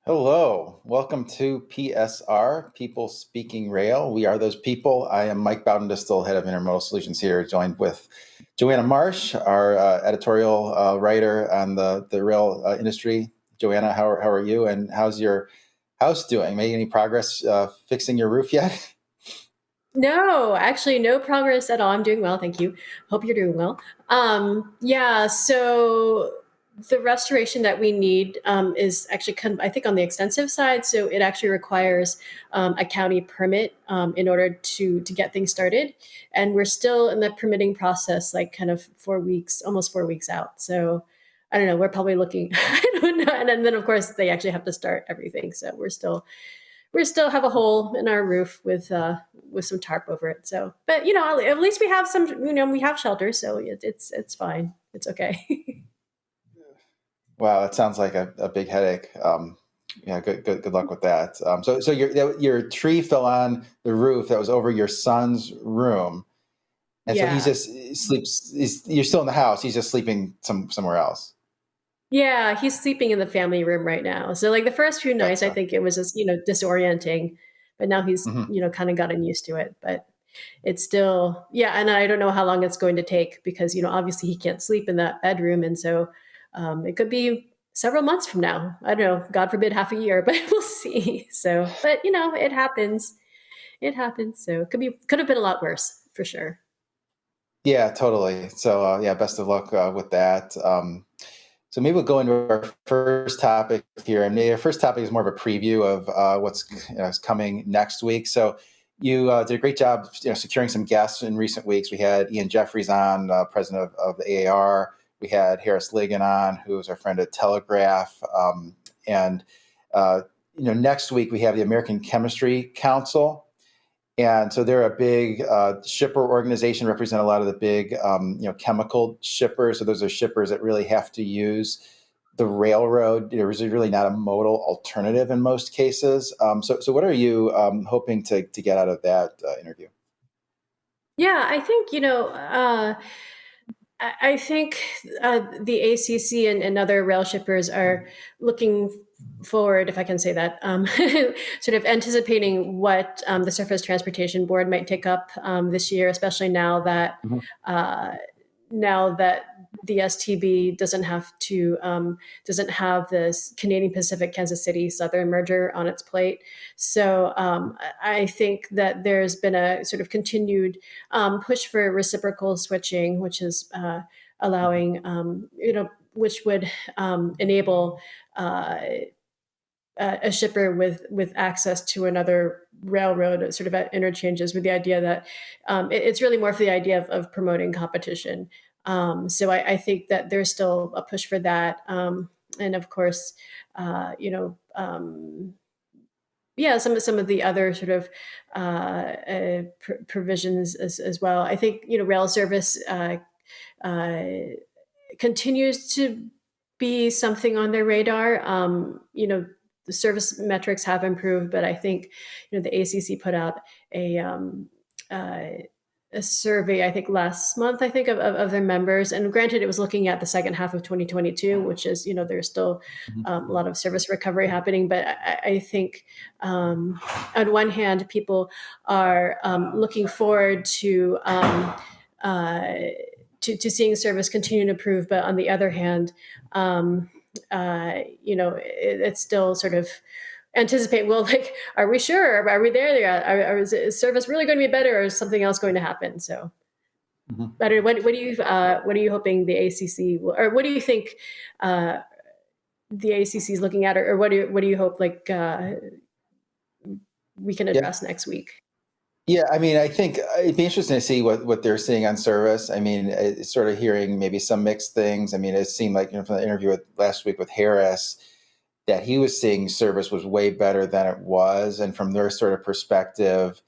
Hello, welcome to PSR, People Speaking Rail. We are those people. I am Mike Bowden-Distel, head of Intermodal Solutions here, joined with Joanna Marsh, our editorial writer on the rail industry. Joanna, how are you, and how's your house doing? Made any progress fixing your roof yet? No, actually, no progress at all. I'm doing well, thank you. Hope you're doing well. Yeah, so the restoration that we need is actually I think on the extensive side. So it actually requires a county permit in order to get things started, and we're still in the permitting process, like kind of 4 weeks, almost 4 weeks out. So I don't know. We're probably looking. I don't know, and then of course they actually have to start everything. So we still have a hole in our roof with some tarp over it. So, but at least we have some. We have shelter, so it's fine. It's okay. Wow, that sounds like a big headache. Yeah, good luck with that. So your tree fell on the roof that was over your son's room. And so he Yeah, just sleeps. You're still in the house. He's just sleeping somewhere else. yeah. He's sleeping in the family room right now. So like the first few nights, I Gotcha. think it was just disorienting, but now he's Hmm. kind of gotten used to it. But it's still, yeah. And I don't know how long it's going to take because obviously he can't sleep in that bedroom, and so it could be several months from now. I don't know. God forbid, half a year, but we'll see. So, but it happens. It happens. So it could have been a lot worse for sure. Yeah, totally. So yeah, best of luck with that. So maybe we'll go into our first topic here. And our first topic is more of a preview of what's is coming next week. So you did a great job, securing some guests in recent weeks. We had Ian Jeffries on, president of the AAR. We had Harris Ligon on, who is our friend at Telegraph. And next week we have the American Chemistry Council. And so they're a big shipper organization, represent a lot of the big, chemical shippers. So those are shippers that really have to use the railroad. There's really not a modal alternative in most cases. So what are you hoping to get out of that interview? Yeah, I think I think the ACC and other rail shippers are looking forward, if I can say that, sort of anticipating what the Surface Transportation Board might take up this year, especially Mhm. uh, now that the STB doesn't have this Canadian Pacific Kansas City Southern merger on its plate. So I think that there's been a sort of continued push for reciprocal switching, which is allowing which would enable uh, a shipper with access to another railroad sort of at interchanges, with the idea that it's really more for the idea of promoting competition. So I think that there's still a push for that. And of course, yeah, some of the other sort of provisions as well. I think rail service uh, continues to be something on their radar. The service metrics have improved, but I think the ACC put out a uh, a survey, I think last month, I think of their members. And granted, it was looking at the second half of 2022, which is, there's still Mhm. a lot of service recovery happening. But I think on one hand, people are looking forward uh, to seeing service continue to improve. But on the other hand, it's still sort of anticipate, well, like, are we sure, are we there, is service really going to be better, or is something else going to happen? So Mhm. but what are you hoping the ACC or what do you think uh, the ACC is looking at, or what do you hope, like, we can Yeah. address next week? Yeah, I mean, I think it'd be interesting to see what they're seeing on service. I mean, it's sort of hearing maybe some mixed things. I mean, it seemed like from the interview last week with Harris that he was seeing service was way better than it was, and from their sort of perspective,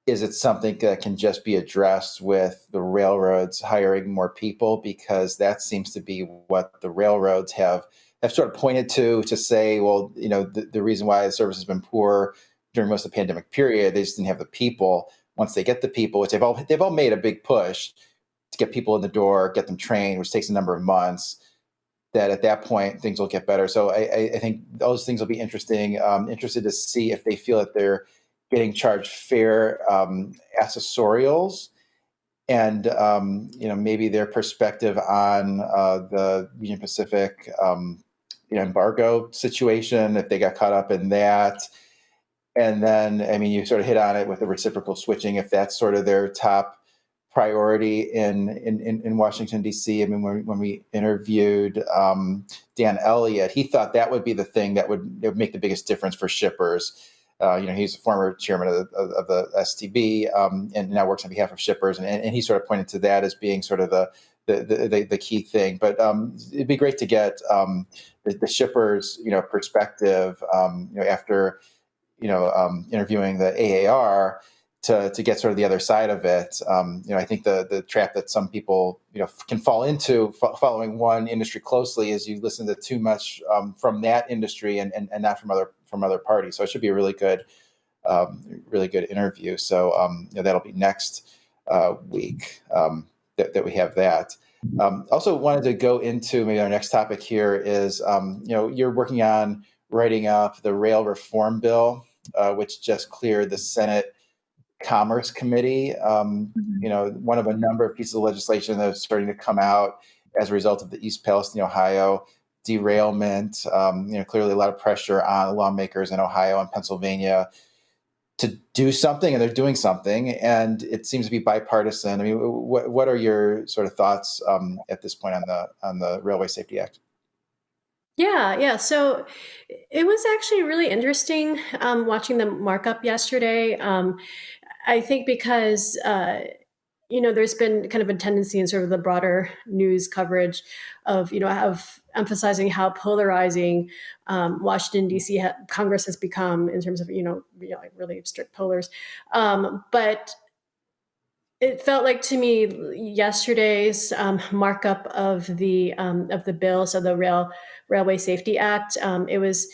is it something that can just be addressed with the railroads hiring more people? Because that seems to be what the railroads have sort of pointed to say, well, the reason why the service has been poor during most of the pandemic period, they just didn't have the people. Once they get the people, which they've all made a big push to get people in the door, get them trained, which takes a number of months, that at that point things will get better. So I think those things will be interesting. Interested to see if they feel that they're getting charged fair accessorials, and maybe their perspective on the Union Pacific embargo situation, if they got caught up in that. And then, I mean, you sort of hit on it with the reciprocal switching, if that's sort of their top priority in Washington, D.C. I mean, when we interviewed Dan Elliott, he thought that would be the thing that would make the biggest difference for shippers. He's a former chairman of the STB, and now works on behalf of shippers, and he sort of pointed to that as being sort of the key thing. But it'd be great to get the shippers, perspective, after interviewing the AAR to get sort of the other side of it. I think the trap that some people can fall into following one industry closely is you listen to too much from that industry and not from other parties. So it should be a really good interview. So that'll be next week that we have that. Also wanted to go into maybe our next topic here is you're working on writing up the rail reform bill, which just cleared the Senate Commerce Committee. One of a number of pieces of legislation that is starting to come out as a result of the East Palestine, Ohio derailment. Clearly a lot of pressure on lawmakers in Ohio and Pennsylvania to do something, and they're doing something, and it seems to be bipartisan. I mean, what are your sort of thoughts at this point on the Railway Safety Act? Yeah. So it was actually really interesting watching the markup yesterday. I think because there's been kind of a tendency in sort of the broader news coverage of emphasizing how polarizing Washington D.C. Congress has become in terms of like really strict polars, but it felt like to me yesterday's markup of the bill, so the Railway Safety Act. It was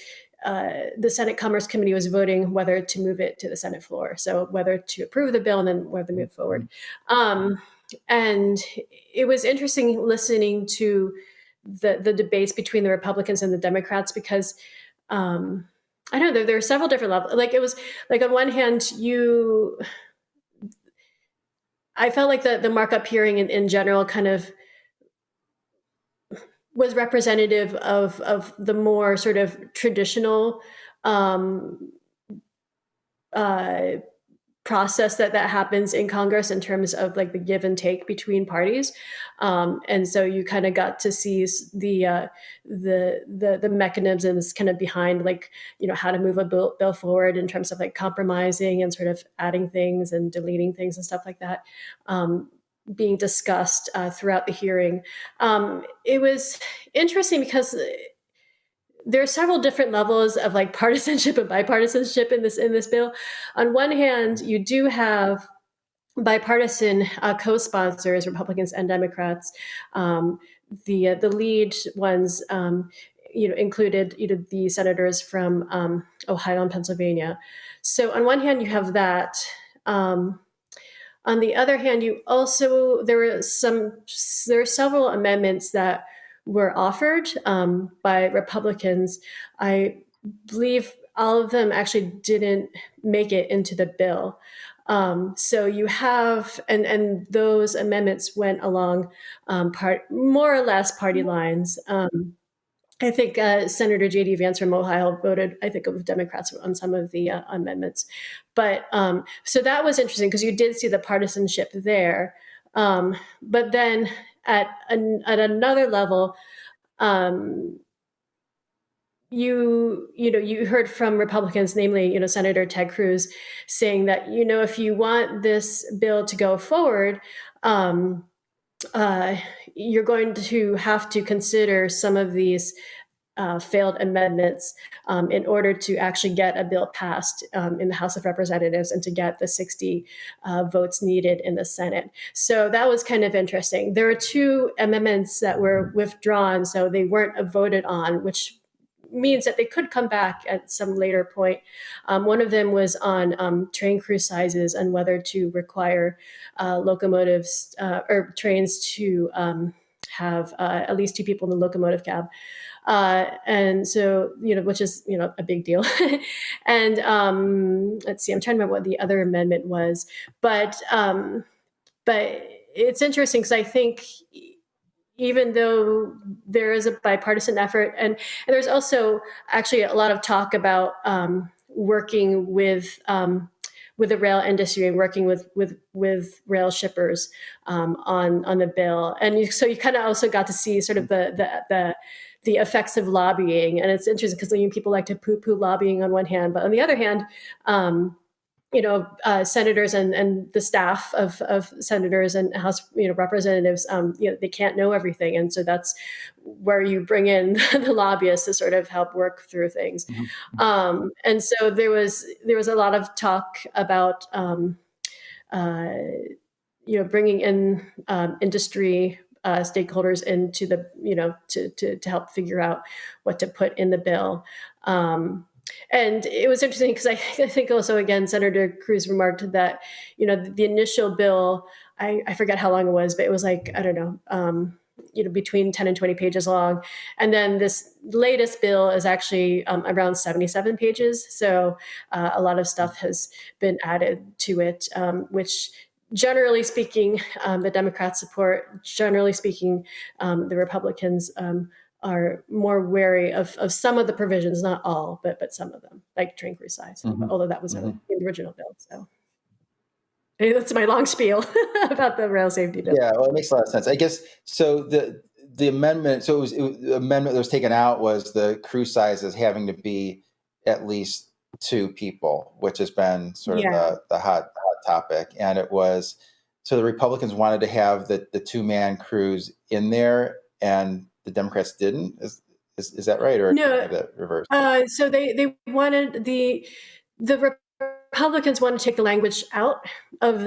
the Senate Commerce Committee was voting whether to move it to the Senate floor, so whether to approve the bill and then whether to move forward. And it was interesting listening to the debates between the Republicans and the Democrats because. I know there are several different levels. Like it was like on one hand, I felt like the markup hearing in general kind of was representative of the more sort of traditional um, uh, process that happens in Congress in terms of like the give and take between parties, and so you kind of got to see the mechanisms kind of behind like how to move a bill forward in terms of like compromising and sort of adding things and deleting things and stuff like that. Being discussed throughout the hearing. It was interesting because there are several different levels of like partisanship and bipartisanship in this bill. On one hand, you do have bipartisan co-sponsors, Republicans and Democrats. The lead ones, included the senators from Ohio and Pennsylvania. So on one hand, you have that. On the other hand, there are several amendments that were offered by Republicans. I believe all of them actually didn't make it into the bill. So you have, and those amendments went along more or less party lines. I think Senator J.D. Vance from Ohio voted, I think, with Democrats on some of the amendments. But so that was interesting because you did see the partisanship there. But then at another level, you heard from Republicans, namely, Senator Ted Cruz, saying that, if you want this bill to go forward, you're going to have to consider some of these failed amendments in order to actually get a bill passed in the House of Representatives and to get the 60 votes needed in the Senate. So that was kind of interesting. There were two amendments that were withdrawn, so they weren't voted on, which means that they could come back at some later point. One of them was on train crew sizes and whether to require locomotives or trains to have at least two people in the locomotive cab. And so, which is, a big deal. And let's see, I'm trying to remember what the other amendment was, but it's interesting because I think even though there is a bipartisan effort, and there's also actually a lot of talk about working with the rail industry and working with rail shippers on the bill, and so you kind of also got to see sort of the effects of lobbying, and it's interesting because people like to poo-poo lobbying on one hand, but on the other hand, senators and the staff of senators and House representatives, they can't know everything, and so that's where you bring in the lobbyists to sort of help work through things. And so there was a lot of talk about bringing in industry stakeholders into the to help figure out what to put in the bill. And it was interesting because I think also, again, Senator Cruz remarked that, the initial bill, I forget how long it was, but it was like, I don't know, between 10 and 20 pages long. And then this latest bill is actually around 77 pages. So a lot of stuff has been added to it, which generally speaking, the Democrats support. Generally speaking, the Republicans are more wary of some of the provisions, not all, but some of them, like train crew size, although that was in the original bill. So that's my long spiel about the rail safety bill. Yeah, well, it makes a lot of sense. I guess so. The amendment, the amendment that was taken out was the crew sizes having to be at least two people, which has been sort of the hot topic. And it was, so the Republicans wanted to have the two-man crews in there, and the Democrats didn't. Is that right, or no? Have that reversed? So they wanted the Republicans want to take the language out of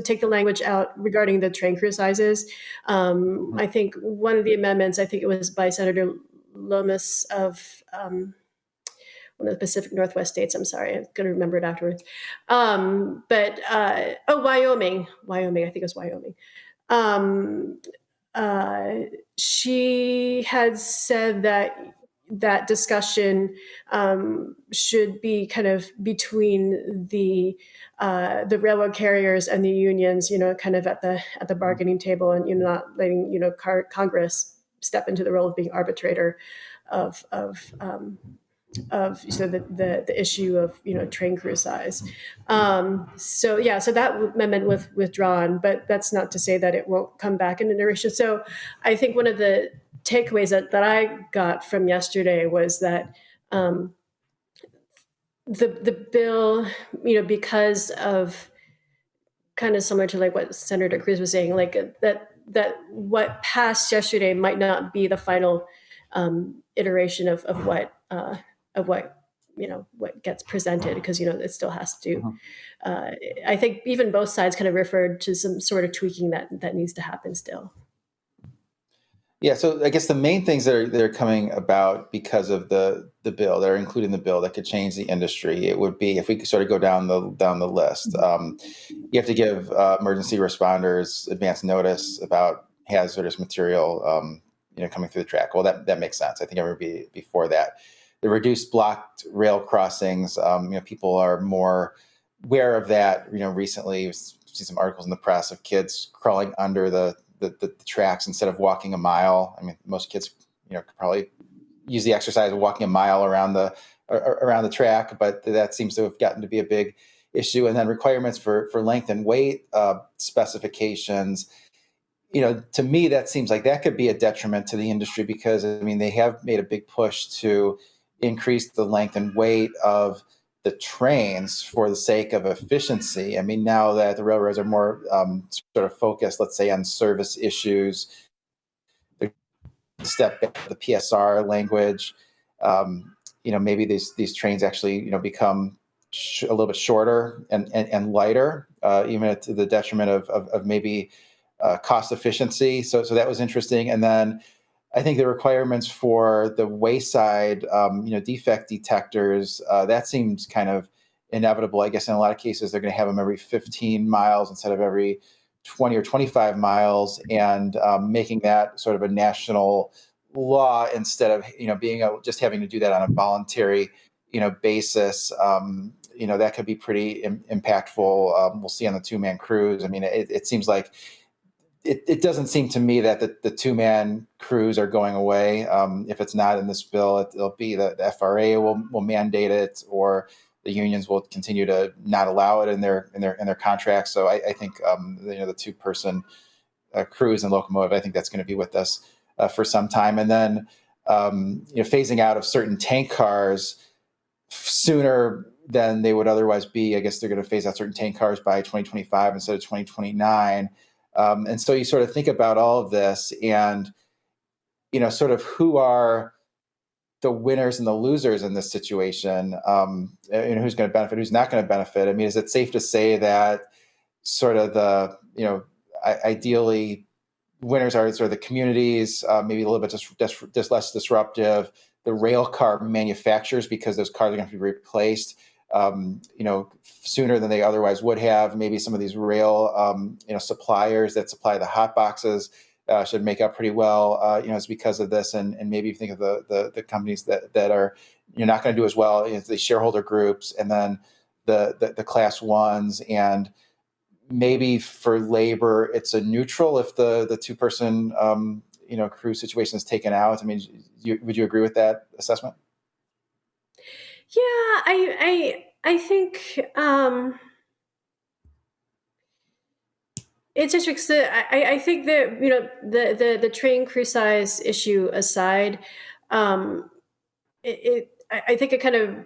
take the language out regarding the train crew sizes. I think one of the amendments, I think it was by Senator Lomas of one of the Pacific Northwest states. I'm sorry, I'm going to remember it afterwards. Wyoming. I think it was Wyoming. She had said that discussion should be kind of between the railroad carriers and the unions, kind of at the bargaining table, and not letting Congress step into the role of being arbitrator of the issue of train crew size. So that amendment was withdrawn, but that's not to say that it won't come back in iteration. So I think one of the takeaways that I got from yesterday was that the bill, because of kind of similar to like what Senator Cruz was saying, like that what passed yesterday might not be the final iteration of what what gets presented, because it still has to. I think even both sides kind of referred to some sort of tweaking that needs to happen still. Yeah, so I guess the main things that are coming about because of the bill, that are included in the bill that could change the industry, it would be, if we could sort of go down the list, you have to give emergency responders advance notice about hazardous material, coming through the track. Well, that makes sense. I think I remember before that. The reduced blocked rail crossings, people are more aware of that. Recently, we've seen some articles in the press of kids crawling under the tracks instead of walking a mile. I mean, most kids, could probably use the exercise of walking a mile around the track, but that seems to have gotten to be a big issue. And then requirements for length and weight specifications. To me, that seems like that could be a detriment to the industry, because they have made a big push to increase the length and weight of the trains for the sake of efficiency. Now that the railroads are more sort of focused, let's say, on service issues, they step back to the PSR language. Maybe these trains actually, become a little bit shorter and lighter, even to the detriment of maybe cost efficiency. So that was interesting. And then I think the requirements for the wayside, defect detectors, that seems kind of inevitable. I guess in a lot of cases, they're going to have them every 15 miles instead of every 20 or 25 miles and making that sort of a national law instead of being just having to do that on a voluntary basis. That could be pretty impactful. We'll see on the two-man crews. I mean, it seems like it doesn't seem to me that the two-man crews are going away. If it's not in this bill, it'll be the FRA will mandate it, or the unions will continue to not allow it in their contracts. So I think the two-person crews and locomotive, I think that's going to be with us for some time. And then phasing out of certain tank cars sooner than they would otherwise be. I guess they're going to phase out certain tank cars by 2025 instead of 2029. And so you sort of think about all of this and, sort of who are the winners and the losers in this situation, who's going to benefit, who's not going to benefit. I mean, is it safe to say that sort of the, ideally winners are sort of the communities, maybe a little bit just less disruptive, the rail car manufacturers, because those cars are going to be replaced, sooner than they otherwise would have. Maybe some of these rail, suppliers that supply the hot boxes should make up pretty well, it's because of this. And maybe you think of the companies that are not going to do as well, the shareholder groups, and then the class ones. And maybe for labor, it's a neutral if the two-person crew situation is taken out. I mean, would you agree with that assessment? Yeah, I think it's interesting. I think that the train crew size issue aside, I think it kind of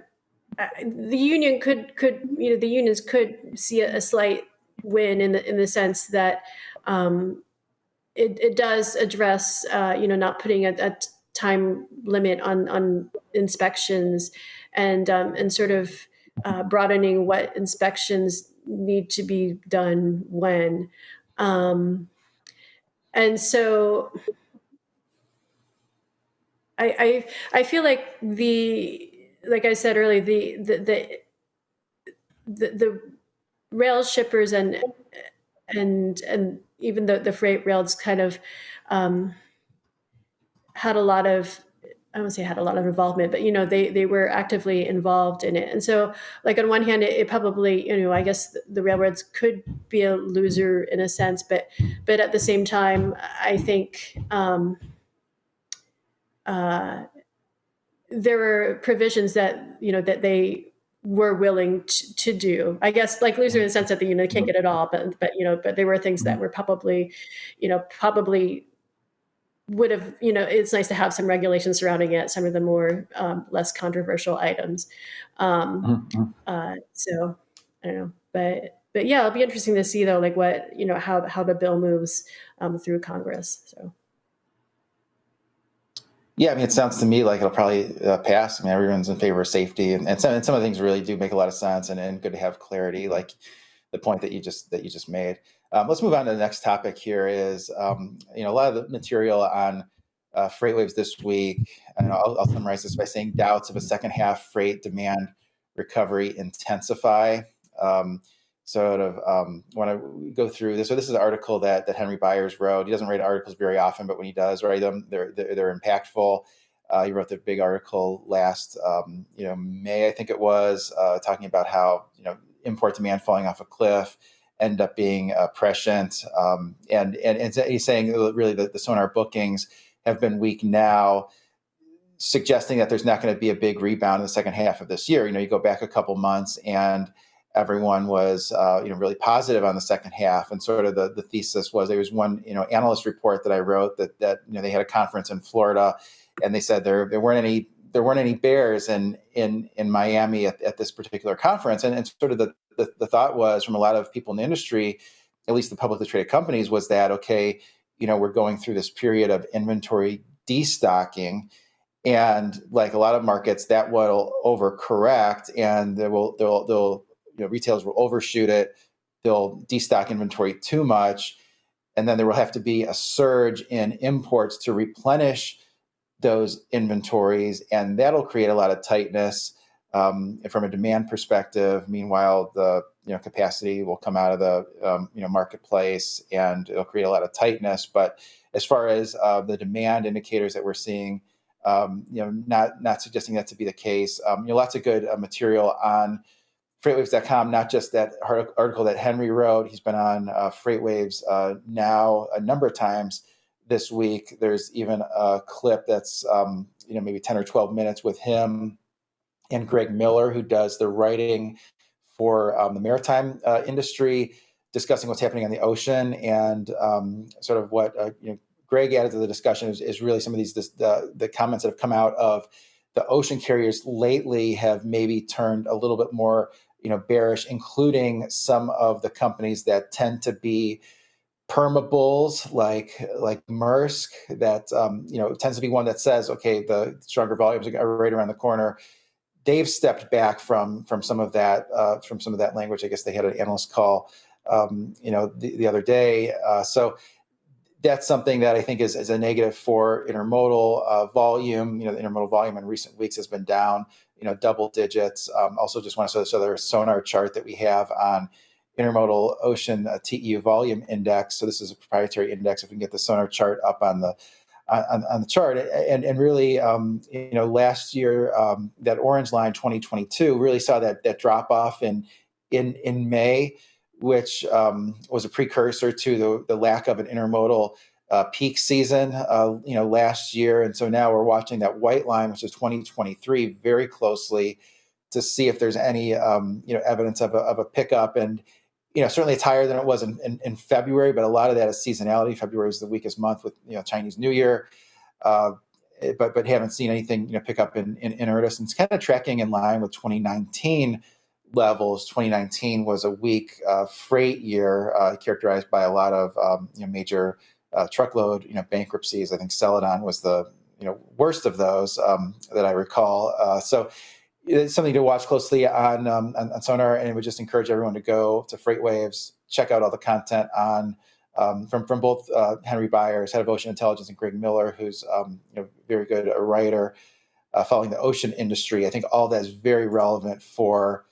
the union the unions could see a slight win in the sense that it does address not putting a time limit on inspections and sort of broadening what inspections need to be done when. And so I feel like like I said earlier, the rail shippers and even the freight rails kind of had a lot of, I won't say had a lot of involvement, but they were actively involved in it. And so, like, on one hand, it probably, I guess the railroads could be a loser in a sense, but at the same time, I think there were provisions that that they were willing to do. I guess, like, loser in the sense that the can't get it all, but there were things that were probably would have, it's nice to have some regulations surrounding it, some of the more less controversial items. So I don't know, but yeah, it'll be interesting to see though, like what, how the bill moves through Congress. So. Yeah, I mean, it sounds to me like it'll probably pass. I mean, everyone's in favor of safety, and some of the things really do make a lot of sense and good to have clarity, like the point that you just made. Let's move on to the next topic. Here is a lot of the material on FreightWaves this week, and I'll summarize this by saying doubts of a second half freight demand recovery intensify. When I go through this, so this is an article that Henry Byers wrote. He doesn't write articles very often, but when he does write them, they're impactful. He wrote the big article last May, I think it was, talking about how import demand falling off a cliff end up being prescient, and he's saying really the sonar bookings have been weak now, suggesting that there's not going to be a big rebound in the second half of this year. You go back a couple months and everyone was really positive on the second half, and sort of the thesis was, there was one analyst report that I wrote that they had a conference in Florida, and they said there weren't any bears in Miami at this particular conference, and sort of the thought was from a lot of people in the industry, at least the publicly traded companies, was that okay, we're going through this period of inventory destocking. And like a lot of markets, that will overcorrect, and they'll retailers will overshoot it. They'll destock inventory too much, and then there will have to be a surge in imports to replenish those inventories, and that'll create a lot of tightness. And from a demand perspective, meanwhile, the capacity will come out of the marketplace, and it'll create a lot of tightness. But as far as the demand indicators that we're seeing, not suggesting that to be the case. Lots of good material on FreightWaves.com, not just that article that Henry wrote. He's been on FreightWaves now a number of times this week. There's even a clip that's maybe 10 or 12 minutes with him and Greg Miller, who does the writing for the maritime industry, discussing what's happening on the ocean, and sort of what Greg added to the discussion is really some of the comments that have come out of the ocean carriers lately have maybe turned a little bit more bearish, including some of the companies that tend to be permabulls like Maersk. That tends to be one that says, okay, the stronger volumes are right around the corner. They've stepped back from some of that language. I guess they had an analyst call the other day. So that's something that I think is a negative for intermodal volume. The intermodal volume in recent weeks has been down, double digits. Also, just want to show their sonar chart that we have on intermodal ocean TEU volume index. So this is a proprietary index. If we can get the sonar chart up on the chart, and really, last year, that orange line 2022 really saw that drop off in May, which was a precursor to the lack of an intermodal peak season, last year. And so now we're watching that white line, which is 2023, very closely to see if there's any, evidence of a pickup. And, certainly it's higher than it was in February, but a lot of that is seasonality. February is the weakest month with, Chinese New Year. But haven't seen anything, pick up in earnest. And it's kind of tracking in line with 2019 levels. 2019 was a weak freight year, characterized by a lot of major truckload bankruptcies. I think Celadon was the worst of those that I recall. So it's something to watch closely on Sonar, and I would just encourage everyone to go to FreightWaves, check out all the content on from both Henry Byers, head of ocean intelligence, and Greg Miller, who's very good writer following the ocean industry. I think all that is very relevant for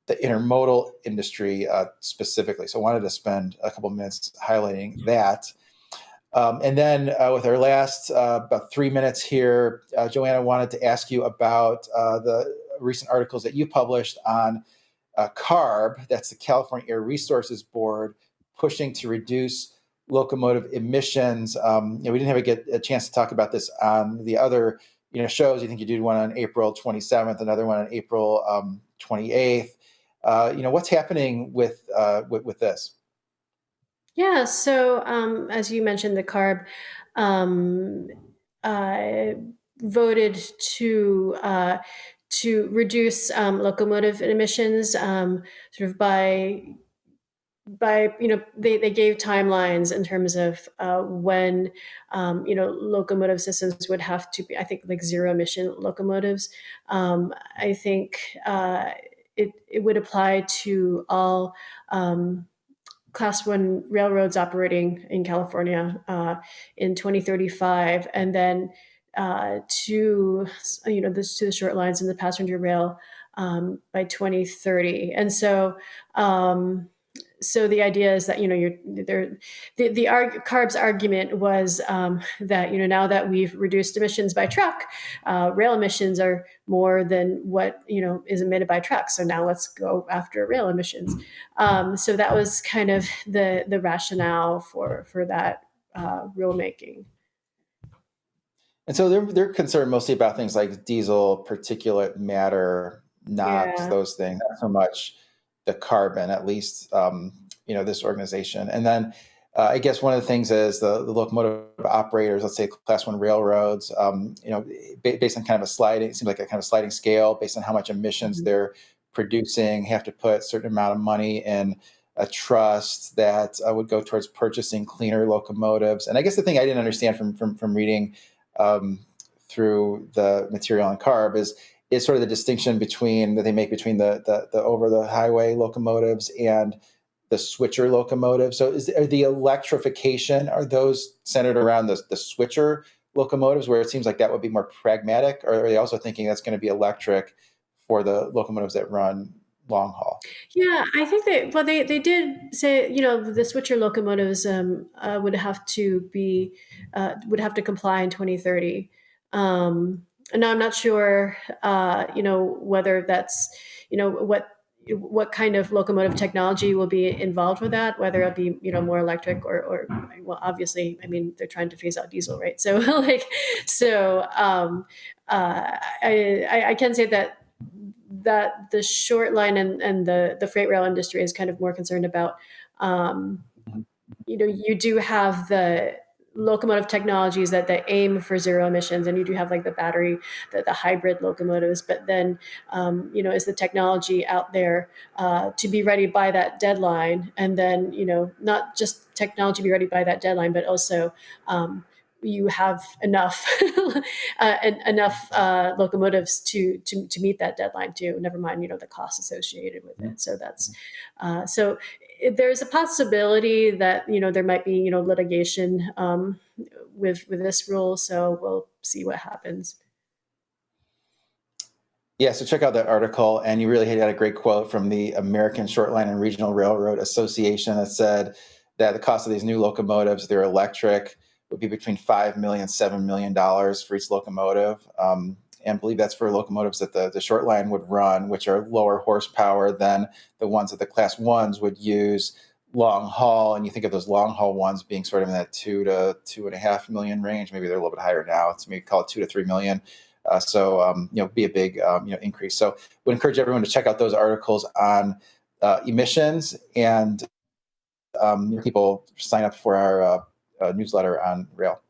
the intermodal industry specifically. So I wanted to spend a couple of minutes highlighting that. And then with our last about 3 minutes here, Joanna, wanted to ask you about the recent articles that you published on CARB, that's the California Air Resources Board, pushing to reduce locomotive emissions. We didn't have a chance to talk about this on the other shows. I think you did one on April 27th, another one on April 28th. What's happening with this? Yeah, so as you mentioned, the CARB voted to reduce locomotive emissions, sort of by they gave timelines in terms of when locomotive systems would have to be, I think, like zero emission locomotives. I think it would apply to all Class 1 railroads operating in California in 2035, and then to the short lines and the passenger rail by 2030. And so so the idea is that the CARB's argument was that now that we've reduced emissions by truck, rail emissions are more than what is emitted by trucks. So now let's go after rail emissions. So that was kind of the rationale for that rulemaking. And so they're concerned mostly about things like diesel, particulate matter, NOx, those things, not so much the carbon, at least, this organization. And then I guess one of the things is the locomotive operators, let's say Class 1 railroads, based on kind of it seems like a kind of sliding scale based on how much emissions they're producing, have to put a certain amount of money in a trust that would go towards purchasing cleaner locomotives. And I guess the thing I didn't understand from reading through the material on CARB is sort of the distinction that they make between the over the highway locomotives and the switcher locomotives. So are the electrification, are those centered around the switcher locomotives, where it seems like that would be more pragmatic, or are they also thinking that's going to be electric for the locomotives that run long haul. Yeah, I think they did say, the switcher locomotives would have to comply in 2030. And now I'm not sure, whether that's, what kind of locomotive technology will be involved with that, whether it'll be, more electric or well, obviously, I mean, they're trying to phase out diesel, right? So like, so I can say that the short line and the freight rail industry is kind of more concerned about, um, Mhm. you do have the locomotive technologies that aim for zero emissions, and you do have like the battery, the hybrid locomotives. But then, is the technology out there to be ready by that deadline? And then, not just technology be ready by that deadline, but also you have enough enough locomotives to meet that deadline too. Never mind, the costs associated with Mhm. it. So so there's a possibility that there might be litigation with this rule. So we'll see what happens. Yeah, so check out that article. And you really had a great quote from the American Shortline and Regional Railroad Association that said that the cost of these new locomotives, they're electric, would be between $5 million and $7 million for each locomotive. And I believe that's for locomotives that the short line would run, which are lower horsepower than the ones that the class ones would use long haul. And you think of those long haul ones being sort of in that 2 to 2.5 million range. Maybe they're a little bit higher now. It's maybe call it 2 to 3 million. Be a big increase. So would encourage everyone to check out those articles on emissions, and people sign up for our newsletter on rail.